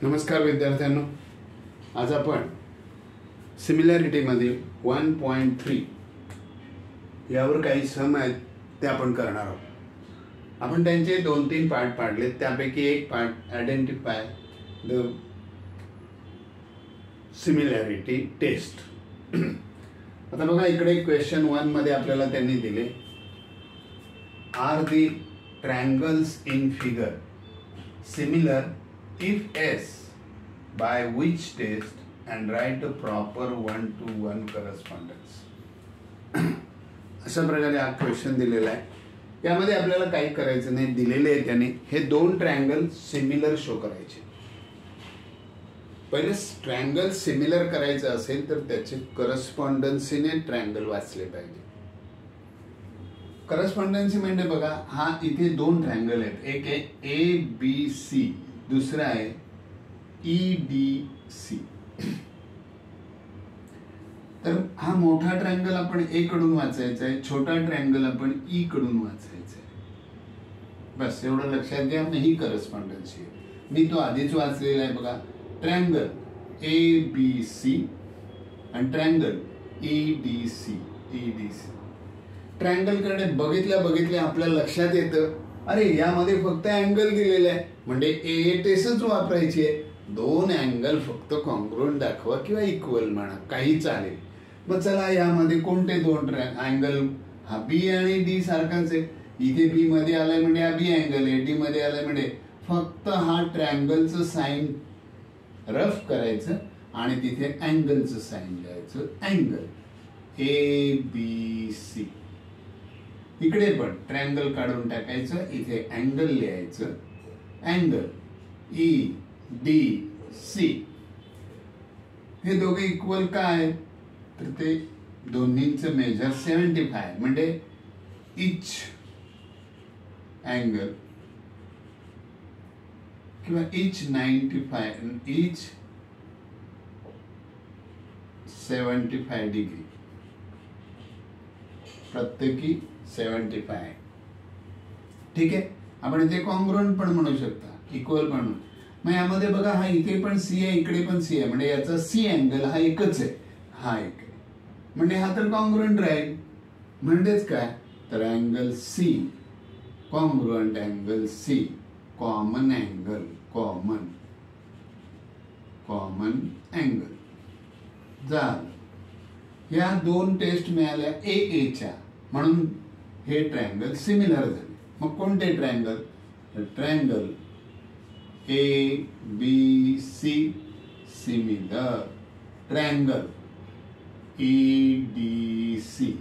नमस्कार विद्यार्थ्यांनो, आज आपण सिमिलॅरिटीमधील 1.3 यावर काही सम आहेत ते आपण करणार आहोत. आपण त्यांचे 2-3 पार्ट पाडले. त्यापैकी एक part identify the similarity test. आता बघा, इकडे क्वेश्चन 1 मध्ये आपल्याला त्यांनी दिले, are the triangles in figure similar if S, by which test, and write a proper 1-to-1 correspondence. अशा प्रकारे हा क्वेश्चन दिलेला आहे. यामध्ये आपल्याला काही करायचं नाही, दिलेले आहे त्याने हे दोन ट्रायंगल सिमिलर शो करायचे. पहिले ट्रायंगल सिमिलर करायचं असेल तर त्याचे करस्पॉन्डन्सीने ट्रायंगल वाचले पाहिजे. करस्पॉन्डन्सी म्हणजे बघा, हा इथे दोन ट्रायंगल आहेत. एक आहे ABC, दूसरा आहे EDC. तर हा मोठा ट्रायंगल आपण A कडून वाचायचा आहे, छोटा ट्रायंगल आपण E कडून वाचायचा आहे. बस एवढं लक्षात घ्या. ही करस्पॉन्डन्सी आहे. मी तो आधीच वाचलेला आहे बघा. ट्रायंगल ABC आणि ट्रायंगल EDC. ट्रायंगल कडे बघितल्या आपल्या लक्षात येतं, अरे यामध्ये फक्त अँगल दिलेला आहे, म्हणजे ए टेस्टच वापरायची आहे. दोन अँगल फक्त कॉन्ग्रुएंट दाखवा किंवा इक्वल म्हणा, काही चालेल. मग चला, यामध्ये कोणते दोन अँगल? हा बी आणि डी सारखाच आहे. इथे बी मध्ये आलाय म्हणजे हा बी अँगल आहे, डी मध्ये आलाय म्हणजे फक्त हा ट्रायंगलचं साइन रफ करायचं आणि तिथे अँगलचं साइन लिहायचं. Angle ABC. इकडे पण ट्रायंगल काढून टाकायचं, इथे अँगल लिहायचं. Angle EDC. हे दोघे इक्वल का आहेत? तर ते दोन्हींचं मेजर 75 म्हणजे इच अँगल किंवा इच 95, इच 75 डिग्री, प्रत्येकी 75. ठीक आहे. आपण इथे कॉन्ग्रुएंट पण म्हणू शकता, इक्वल पण. मग यामध्ये बघा, हा इथे पण सी आहे, इकडे पण सी आहे, म्हणजे याचा सी अँगल हा एकच आहे, हा एक आहे, म्हणजे हा तर कॉन्ग्रुएंट राहील. म्हणजेच काय, तर angle C congruent angle C, common angle, common angle झालं. या दोन टेस्ट मिळाल्या AA म्हणून हे ट्रायंगल सिमिलर झाले. मग कोणते triangle? Triangle ABC similar, triangle EDC.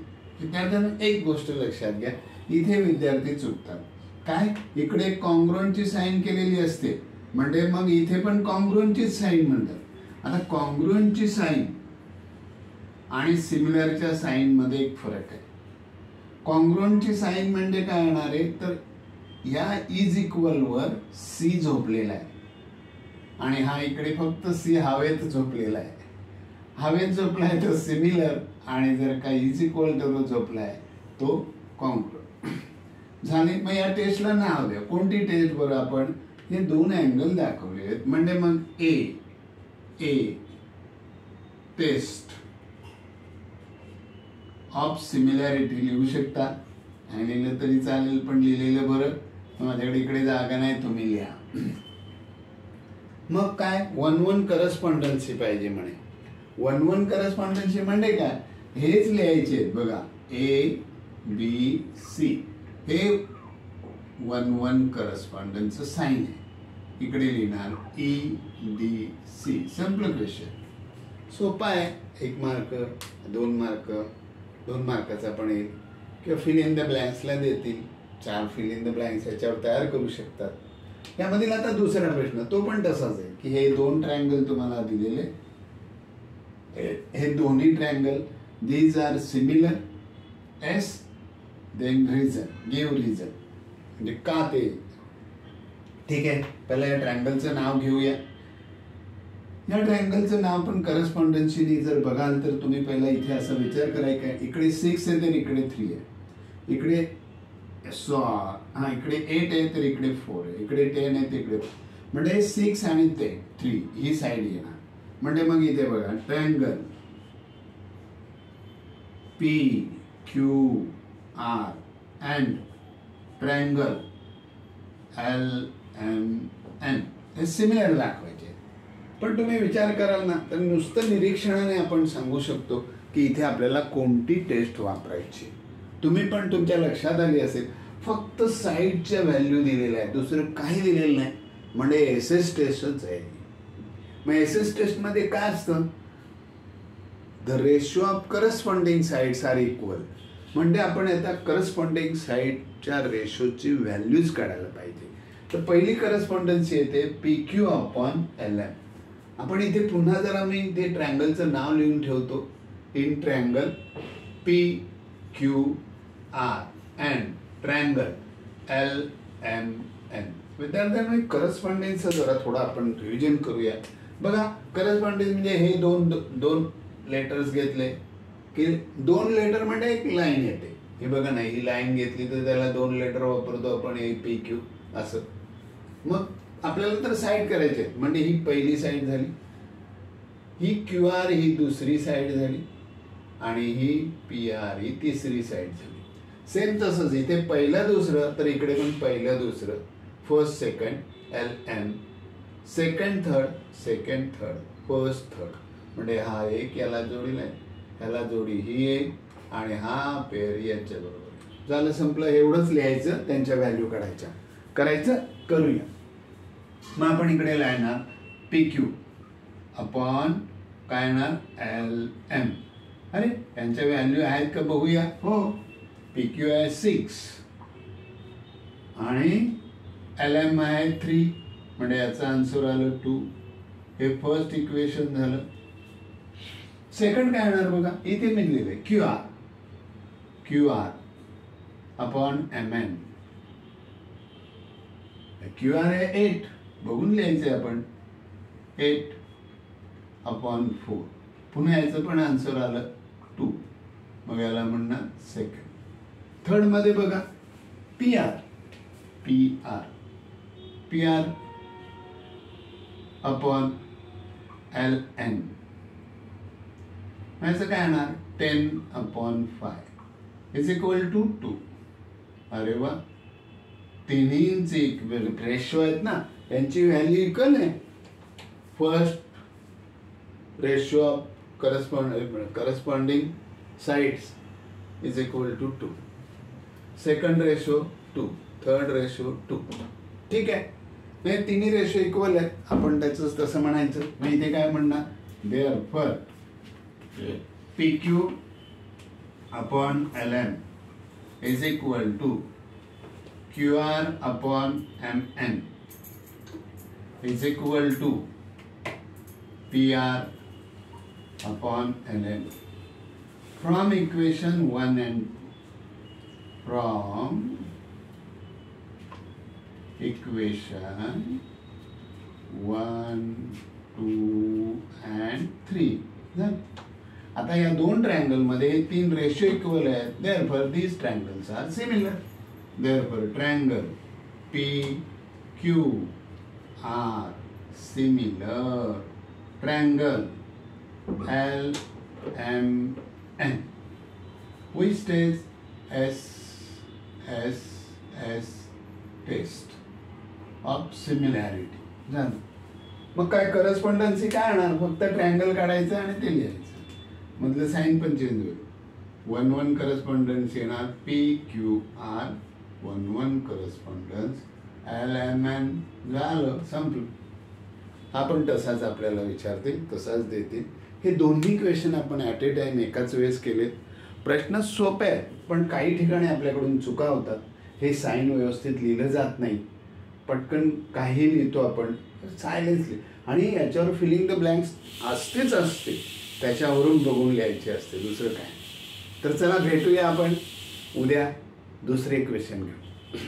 विद्यार्थ्यांना एक गोष्ट लक्षात घ्या, इथे विद्यार्थी चुकतात. काय? इकडे कॉन्ग्रुएंटची साइन केलेली असते, म्हणजे मग इथे पण कॉन्ग्रुएंटची साइन म्हणतात. आता कॉन्ग्रुएंटची साइन आणि सिमिलरच्या साइन मध्ये एक फरक आहे. कॉन्ग्रुएंटची साइन म्हणजे काय येणार आहे, तर या इज इक्वल वर सी झोपलेला आहे आणि हा इकडे फक्त सी हवेत झोपलेला आहे. हवेत झोपलाय तो सिमिलर, आणि जर का इज इक्वल टू झोपलाय तो कॉन्ग्रुएंट झाले. मग या टेस्टला नाव द्या. कोणती टेस्ट? बरं, आपण हे दोन अँगल दाखवले आहेत, म्हणजे मग ए टेस्ट ऑफ सिमिलॅरिटी लिहू शकता. आणि लिहिलं तरी चालेल, पण लिहिलेलं बरं. माझ्याकडे इकडे जागा नाही, तुम्ही लिहा. मग काय, 1-1 करस्पॉन्डन्सी पाहिजे म्हणे. 1-1 करस्पॉन्डन्सी म्हणजे काय, हेच लिहायचे बघा. ABC हे 1-1 करस्पॉन्डन्स साइन आहे. इकडे लिहिणार EDC. सिंपल क्वेश्चन, सोपा आहे. 1 मार्क, 2 मार्क, 2 मार्काचा पण येईल, किंवा फिल इन द ब्लँक्सला देतील. 4 फिल इन द ब्लँक्स याच्यावर तयार करू शकतात. यामधील आता दुसरा प्रश्न, तो पण तसाच आहे की हे दोन ट्रायंगल तुम्हाला दिलेले, हे दोन्ही triangle these are similar. As then reason, give reason, म्हणजे का ते. ठीक आहे, पहिला या ट्रायंगलचं नाव घेऊया. या ट्रायंगलचं नाव पण करस्पॉन्डन्सीने जर बघाल तर तुम्ही पहिला इथे असा विचार करायचा, इकडे 6 आहे तर इकडे 3 आहे, इकडे इकडे 8 आहे तर इकडे 4 आहे, इकडे 10 आहे तर इकडे म्हणजे 6 आणि 3 ही साईड येणार. म्हणजे मग इथे बघा triangle PQR and triangle LMN हे सिमिलर दाखवायचे. पण तुम्ही विचार कराल ना तर नुसतं निरीक्षणाने आपण सांगू शकतो की इथे आपल्याला कोणती टेस्ट वापरायची. तुम्ही पण तुमच्या लक्षात आली असेल फक्त साईडच्या व्हॅल्यू दिलेल्या आहेत, दुसरं काही दिलेलं नाही. म्हणजे SS टेस्टच आहे. मग SS टेस्टमध्ये काय असतं, the ratio of corresponding sides are equal. म्हणजे आपण आता करस्पॉन्डिंग साईडच्या रेशोची व्हॅल्यूज काढायला पाहिजे. तर पहिली करस्पॉन्डन्सी येते PQ/LM. आपण इथे पुन्हा जरा मी ते ट्रायंगलचं नाव लिहून ठेवतो. In triangle PQR and triangle LMN. विद्यार्थ्यांना करस्पॉन्डन्सचं जरा थोडं आपण रिव्हिजन करूया. बघा करस्पॉन्डन्स म्हणजे हे दोन लेटर्स घेतले की 2 लेटर म्हणजे एक लाईन येते. हे बघा ना, ही लाईन घेतली तर त्याला 2 लेटर वापरतो आपण, PQ असं. मग आपल्याला तर साईड करायचे म्हणजे ही पहिली साईड झाली, ही QR ही दुसरी साईड झाली आणि ही PR ही तिसरी साईड झाली. सेम तसंच इथे पहिलं दुसरं तर इकडे पण पहिलं दुसरं, first second LM, second third first third. म्हणजे हा एक याला जोडीला आहे, ह्याला जोडी ही एक आणि हा पेअर यांच्या बरोबर झालं, संपलं. एवढंच लिहायचं, त्यांच्या व्हॅल्यू काढायच्या. करायचं करूया. मग आपण इकडे लिहिणार PQ अपॉन काय येणार LM. अरे यांच्या व्हॅल्यू आहेत का बघूया. हो, PQ आहे 6 आणि LM आहे 3 म्हणजे याचा आन्सर आलं 2. हे फर्स्ट इक्वेशन झालं. सेकंड काय येणार बघा, इथे मी लिहिले QR अपॉन MN. QR आहे 8, बघून लिहायचंय आपण 8 अपॉन 4. पुन्हा याचं पण आन्सर आलं 2. मग याला म्हणणार सेकंड. थर्ड मध्ये बघा PR अपॉन LN. याचं काय येणार 10 अपॉन 5 इज इक्वल टू 2. अरे वा, तिन्हींची रेशो आहेत ना, यांची व्हॅल्यू इक्वल आहे. First ratio of corresponding sides is equal to 2. Second ratio 2, third ratio 2. ठीक आहे, नाही तिन्ही रेशो इक्वल आहेत, आपण त्याच तसं म्हणायचं. मी इथे काय म्हणणार, therefore PQ upon LM is equal to QR upon MN is equal to PR upon LM. From equation 1 and from equation 1, 2 and 3. आता या दोन ट्रायंगल मध्ये 3 रेशो इक्वल आहेत. Therefore these triangles are similar. Therefore triangle PQR similar triangle LMN which says SSS test of similarity. झालं. मग काय करस्पॉन्डन्सी काय येणार, फक्त ट्रायंगल काढायचं आणि ते लिहायचं. मधलं साईन पण चेंज होईल. 1-1 करस्पॉन्डन्स येणार PQR 1-1 करस्पॉन्डन्स LMN. झालं, संपलं. हा पण तसाच आपल्याला विचारतील, तसाच देतील. हे दोन्ही क्वेश्चन आपण ॲट ए टाइम एकाच वेळेस केलेत. प्रश्न सोपे आहेत पण काही ठिकाणी आपल्याकडून चुका होतात. हे साईन व्यवस्थित लिहिलं जात नाही, पटकन काही लिहितो आपण सायलेन्सली, आणि याच्यावर फिलिंग द ब्लँक्स असतेच असते, त्याच्यावरून बघून लिहायचे असते, दुसरं काय. तर चला भेटूया आपण उद्या, दुसरे क्वेश्चन घेऊ.